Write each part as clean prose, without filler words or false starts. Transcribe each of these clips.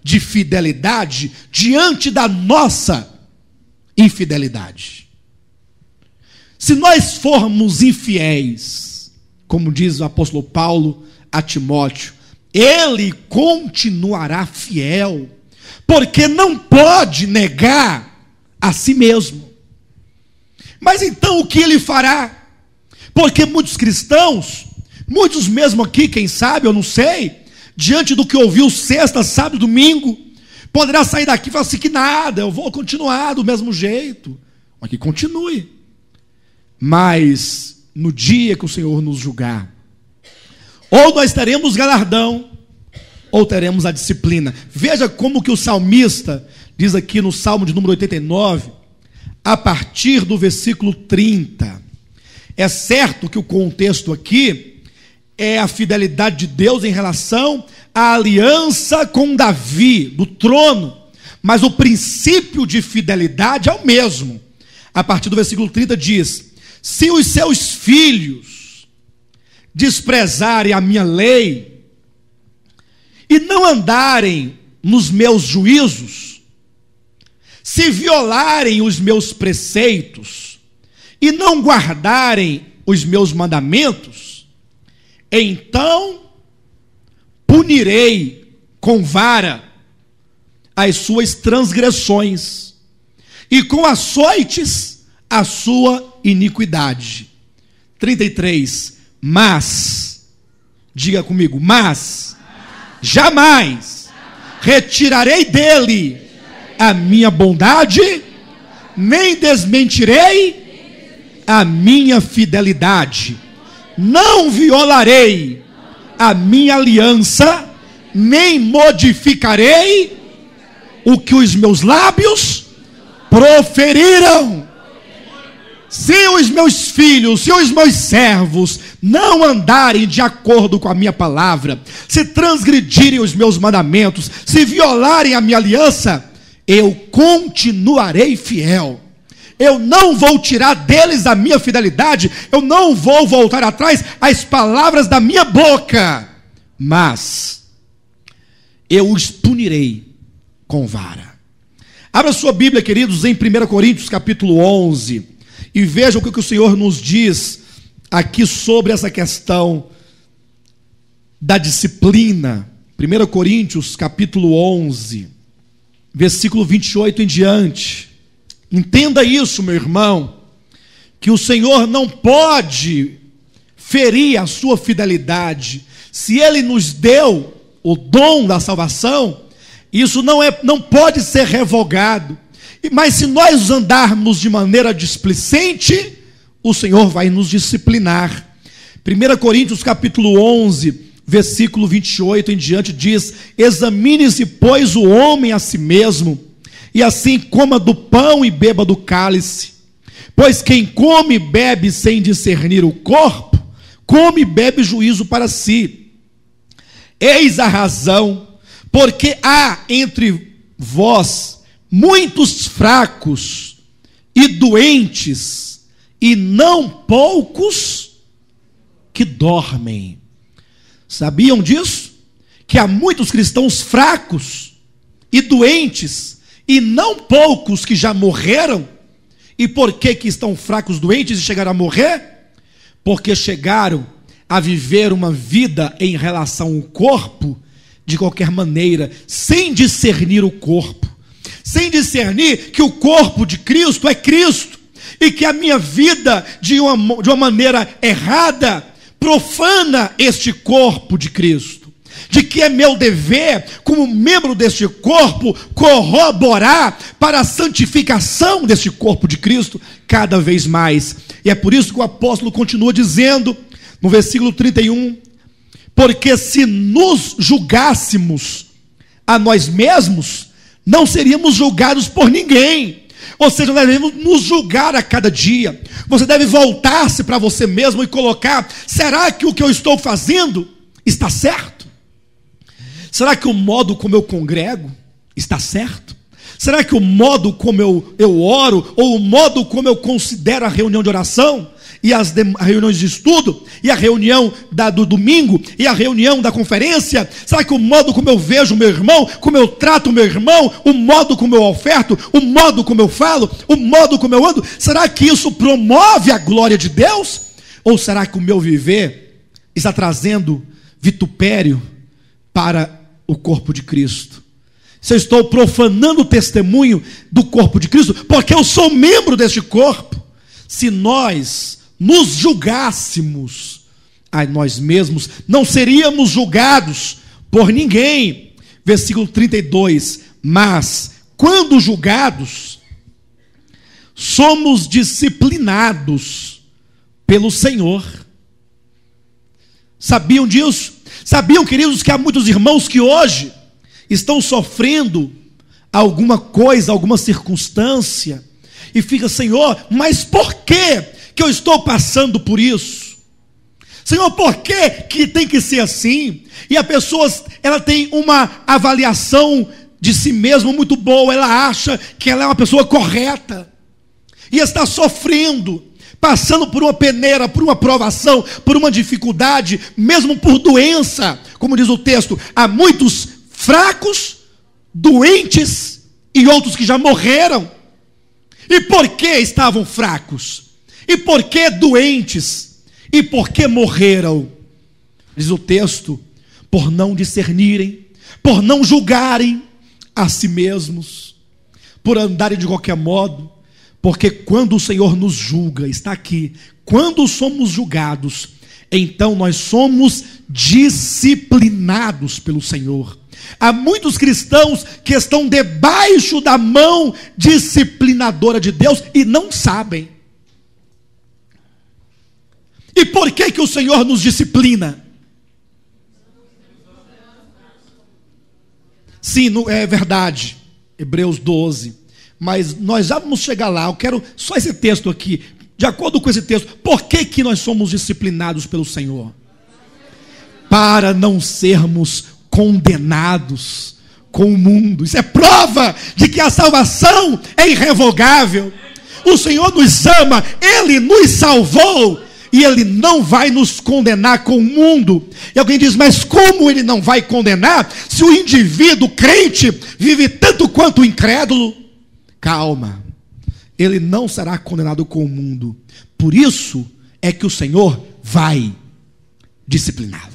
de fidelidade diante da nossa infidelidade. Se nós formos infiéis, como diz o apóstolo Paulo a Timóteo, ele continuará fiel, porque não pode negar a si mesmo. Mas então o que ele fará? Porque muitos cristãos, muitos mesmo aqui, quem sabe, eu não sei, diante do que ouviu sexta, sábado, domingo, poderá sair daqui e falar assim, que nada, eu vou continuar do mesmo jeito. Mas que continue. Mas no dia que o Senhor nos julgar, ou nós teremos galardão, ou teremos a disciplina. Veja como que o salmista diz aqui no Salmo de número 89, a partir do versículo 30. É certo que o contexto aqui é a fidelidade de Deus em relação à aliança com Davi, do trono, mas o princípio de fidelidade é o mesmo. A partir do versículo 30 diz: se os seus filhos desprezarem a minha lei e não andarem nos meus juízos, se violarem os meus preceitos e não guardarem os meus mandamentos, então punirei com vara as suas transgressões e com açoites a sua iniquidade. 33. Mas, diga comigo, mas jamais retirarei dele a minha bondade, nem desmentirei a minha fidelidade. Não violarei a minha aliança, nem modificarei o que os meus lábios proferiram. Se os meus filhos, se os meus servos não andarem de acordo com a minha palavra, se transgredirem os meus mandamentos, se violarem a minha aliança, eu continuarei fiel. Eu não vou tirar deles a minha fidelidade, eu não vou voltar atrás às palavras da minha boca, mas eu os punirei com vara. Abra sua Bíblia, queridos, em 1 Coríntios capítulo 11, e veja o que o Senhor nos diz aqui sobre essa questão da disciplina. 1 Coríntios capítulo 11, versículo 28 em diante. Entenda isso, meu irmão, que o Senhor não pode ferir a sua fidelidade. Se Ele nos deu o dom da salvação, isso não pode ser revogado. Mas se nós andarmos de maneira displicente, o Senhor vai nos disciplinar. 1 Coríntios capítulo 11, versículo 28 em diante diz: examine-se, pois, o homem a si mesmo, e assim coma do pão e beba do cálice. Pois quem come e bebe sem discernir o corpo, come e bebe juízo para si. Eis a razão, porque há entre vós muitos fracos e doentes, e não poucos que dormem. Sabiam disso? Que há muitos cristãos fracos e doentes, e não poucos que já morreram. E por que estão fracos, doentes e chegaram a morrer? Porque chegaram a viver uma vida em relação ao corpo de qualquer maneira, sem discernir o corpo, sem discernir que o corpo de Cristo é Cristo, e que a minha vida de uma maneira errada profana este corpo de Cristo, de que é meu dever, como membro deste corpo, corroborar para a santificação deste corpo de Cristo cada vez mais. E é por isso que o apóstolo continua dizendo no versículo 31, porque se nos julgássemos a nós mesmos, não seríamos julgados por ninguém. Ou seja, nós devemos nos julgar a cada dia. Você deve voltar-se para você mesmo e colocar: será que o que eu estou fazendo está certo? Será que o modo como eu congrego está certo? Será que o modo como eu oro, ou o modo como eu considero a reunião de oração, e as reuniões de estudo, e a reunião do domingo, e a reunião da conferência? Será que o modo como eu vejo o meu irmão, como eu trato o meu irmão, o modo como eu oferto, o modo como eu falo, o modo como eu ando, será que isso promove a glória de Deus? Ou será que o meu viver está trazendo vitupério para o corpo de Cristo? Se eu estou profanando o testemunho do corpo de Cristo, porque eu sou membro deste corpo. Se nós nos julgássemos a nós mesmos, não seríamos julgados por ninguém. Versículo 32, mas quando julgados, somos disciplinados pelo Senhor. Sabiam disso? Sabiam, queridos, que há muitos irmãos que hoje estão sofrendo alguma coisa, alguma circunstância, e fica: Senhor, mas por que eu estou passando por isso? Senhor, por que tem que ser assim? E a pessoa, ela tem uma avaliação de si mesma muito boa, ela acha que ela é uma pessoa correta, e está sofrendo, passando por uma peneira, por uma provação, por uma dificuldade, mesmo por doença. Como diz o texto, há muitos fracos, doentes e outros que já morreram. E por que estavam fracos? E por que doentes? E por que morreram? Diz o texto: por não discernirem, por não julgarem a si mesmos, por andarem de qualquer modo. Porque quando o Senhor nos julga, está aqui, quando somos julgados, então nós somos disciplinados pelo Senhor. Há muitos cristãos que estão debaixo da mão disciplinadora de Deus e não sabem. E por que o Senhor nos disciplina? Sim, é verdade, Hebreus 12, mas nós já vamos chegar lá. Eu quero só esse texto aqui. De acordo com esse texto, por que nós somos disciplinados pelo Senhor? Para não sermos condenados com o mundo. Isso é prova de que a salvação é irrevogável. O Senhor nos ama, Ele nos salvou, e Ele não vai nos condenar com o mundo. E alguém diz: mas como Ele não vai condenar, se o indivíduo crente vive tanto quanto o incrédulo? Calma, ele não será condenado com o mundo. Por isso é que o Senhor vai discipliná-lo.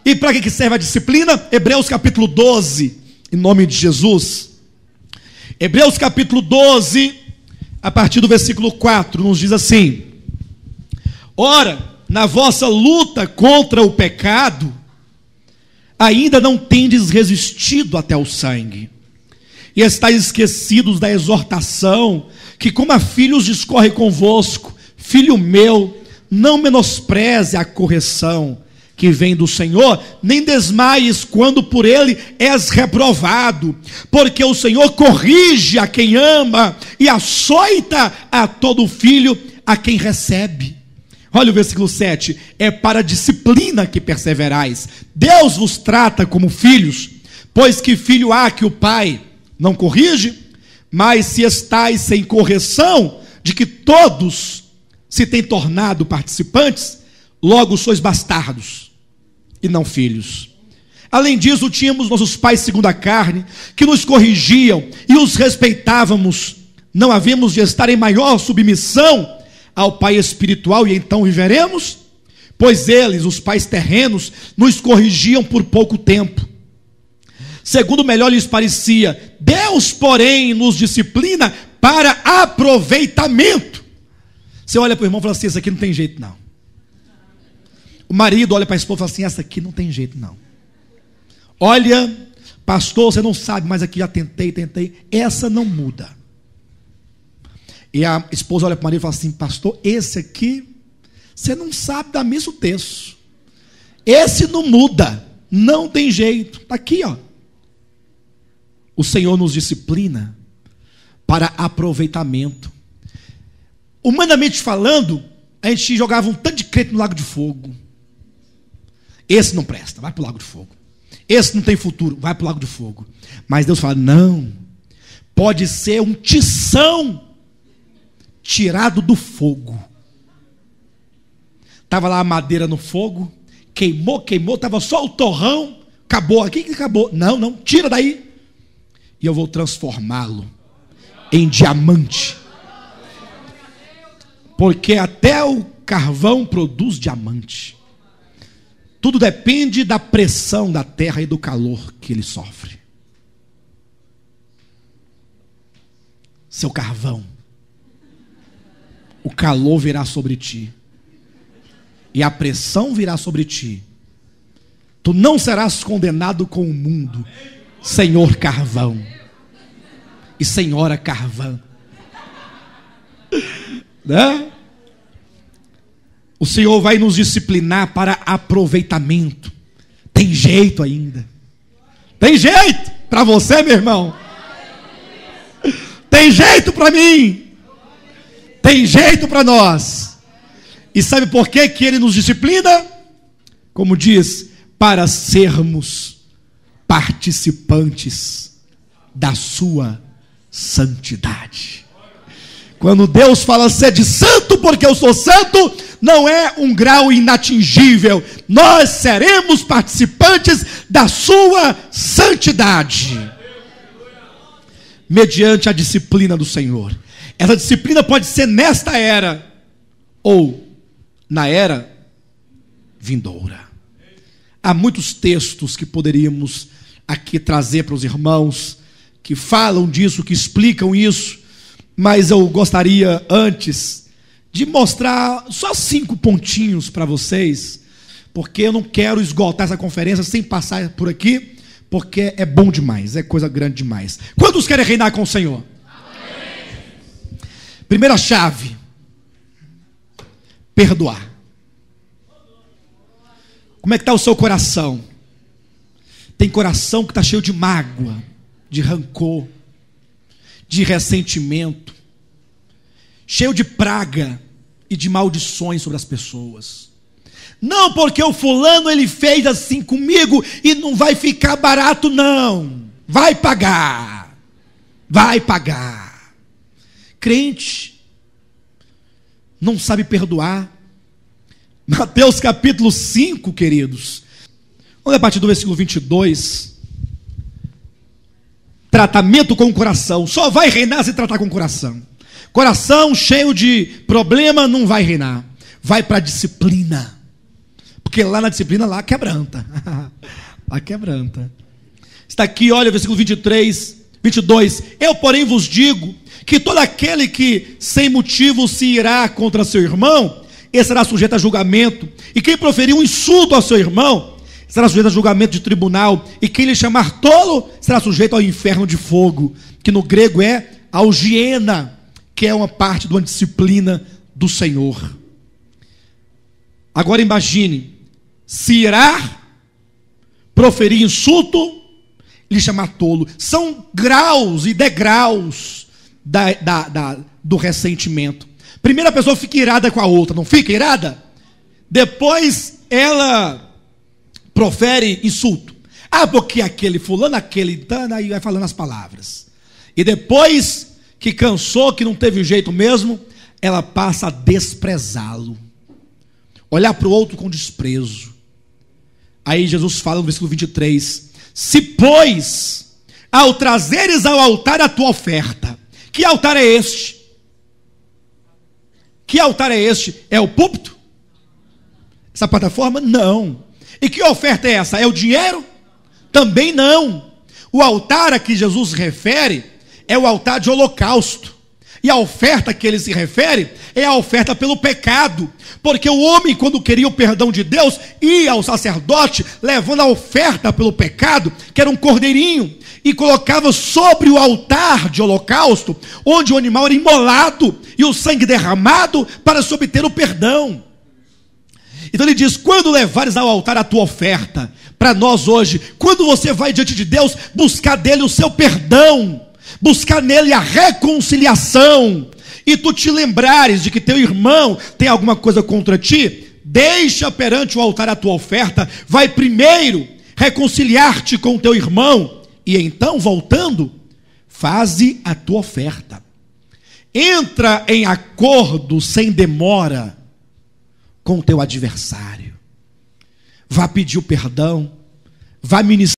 E para que serve a disciplina? Hebreus capítulo 12, em nome de Jesus. Hebreus capítulo 12, a partir do versículo 4, nos diz assim: ora, na vossa luta contra o pecado, ainda não tendes resistido até o sangue, e estáis esquecidos da exortação, que como a filhos discorre convosco. Filho meu, não menospreze a correção que vem do Senhor, nem desmaies quando por ele és reprovado, porque o Senhor corrige a quem ama, e açoita a todo filho a quem recebe. Olha o versículo 7, é para a disciplina que perseverais. Deus vos trata como filhos, pois que filho há que o pai não corrige? Mas se estáis sem correção, de que todos se têm tornado participantes, logo sois bastardos e não filhos. Além disso, tínhamos nossos pais segundo a carne, que nos corrigiam e os respeitávamos. Não havemos de estar em maior submissão ao Pai espiritual, e então viveremos? Pois eles, os pais terrenos, nos corrigiam por pouco tempo, segundo melhor lhes parecia. Deus, porém, nos disciplina para aproveitamento. Você olha para o irmão e fala assim: essa aqui não tem jeito não. O marido olha para a esposa e fala assim: essa aqui não tem jeito não. Olha, pastor, você não sabe, mas aqui já tentei, essa não muda. E a esposa olha para o marido e fala assim: pastor, esse aqui, você não sabe dar mesmo texto. Esse não muda, não tem jeito. Está aqui, ó. O Senhor nos disciplina para aproveitamento. Humanamente falando, a gente jogava um tanto de crente no lago de fogo. Esse não presta, vai para o lago de fogo. Esse não tem futuro, vai para o lago de fogo. Mas Deus fala: não, pode ser um tição tirado do fogo, Estava lá a madeira no fogo, queimou, estava só o torrão, acabou aqui que acabou. Não, tira daí. E eu vou transformá-lo em diamante. Porque até o carvão produz diamante. Tudo depende da pressão da terra e do calor que ele sofre. Seu carvão, o calor virá sobre ti, e a pressão virá sobre ti. Tu não serás condenado com o mundo, senhor carvão e senhora carvã, né? O Senhor vai nos disciplinar para aproveitamento. Tem jeito ainda. Tem jeito para você, meu irmão. Tem jeito para mim. Tem jeito para nós. E sabe por que Ele nos disciplina? Como diz, para sermos participantes da sua santidade. Quando Deus fala sede santo porque eu sou santo, não é um grau inatingível. Nós seremos participantes da sua santidade, mediante a disciplina do Senhor. Essa disciplina pode ser nesta era ou na era vindoura. Há muitos textos que poderíamos aqui trazer para os irmãos, que falam disso, que explicam isso, mas eu gostaria antes de mostrar só 5 pontinhos para vocês, porque eu não quero esgotar essa conferência sem passar por aqui, porque é bom demais, é coisa grande demais. Quantos querem reinar com o Senhor? Amém. Primeira chave: perdoar. Como é que está o seu coração? Tem coração que está cheio de mágoa, de rancor, de ressentimento, cheio de praga e de maldições sobre as pessoas. Não porque o fulano ele fez assim comigo e não vai ficar barato, não. Vai pagar. Vai pagar. Crente não sabe perdoar. Mateus capítulo 5, queridos. Vamos ler a partir do versículo 22. Tratamento com o coração. Só vai reinar se tratar com o coração. Coração cheio de problema não vai reinar. Vai para a disciplina. Porque lá na disciplina, lá quebranta. Lá quebranta. Está aqui, olha, versículo 23, 22. Eu, porém, vos digo que todo aquele que sem motivo se irá contra seu irmão, esse será sujeito a julgamento. E quem proferir um insulto ao seu irmão, será sujeito a julgamento de tribunal. E quem lhe chamar tolo, será sujeito ao inferno de fogo, que no grego é algiena, que é uma parte de uma disciplina do Senhor. Agora imagine, se irá, proferir insulto, lhe chamar tolo. São graus e degraus do ressentimento. Primeiro a pessoa fica irada com a outra, não fica irada? Depois ela profere insulto. Porque aquele fulano, aquele, aí vai falando as palavras. E depois que cansou, que não teve jeito mesmo, ela passa a desprezá-lo. Olhar para o outro com desprezo. Aí Jesus fala no versículo 23. Se, pois, ao trazeres ao altar a tua oferta. Que altar é este? Que altar é este? É o púlpito? Essa plataforma? Não. E que oferta é essa? É o dinheiro? Também não. O altar a que Jesus refere é o altar de holocausto. E a oferta que ele se refere é a oferta pelo pecado. Porque o homem, quando queria o perdão de Deus, ia ao sacerdote levando a oferta pelo pecado, que era um cordeirinho, e colocava sobre o altar de holocausto, onde o animal era imolado e o sangue derramado para se obter o perdão. Então ele diz: quando levares ao altar a tua oferta, para nós hoje, quando você vai diante de Deus, buscar dele o seu perdão, buscar nele a reconciliação, e tu te lembrares de que teu irmão tem alguma coisa contra ti, deixa perante o altar a tua oferta, vai primeiro reconciliar-te com o teu irmão, e então, voltando, faze a tua oferta. Entra em acordo sem demora com o teu adversário. Vá pedir o perdão, vá ministrar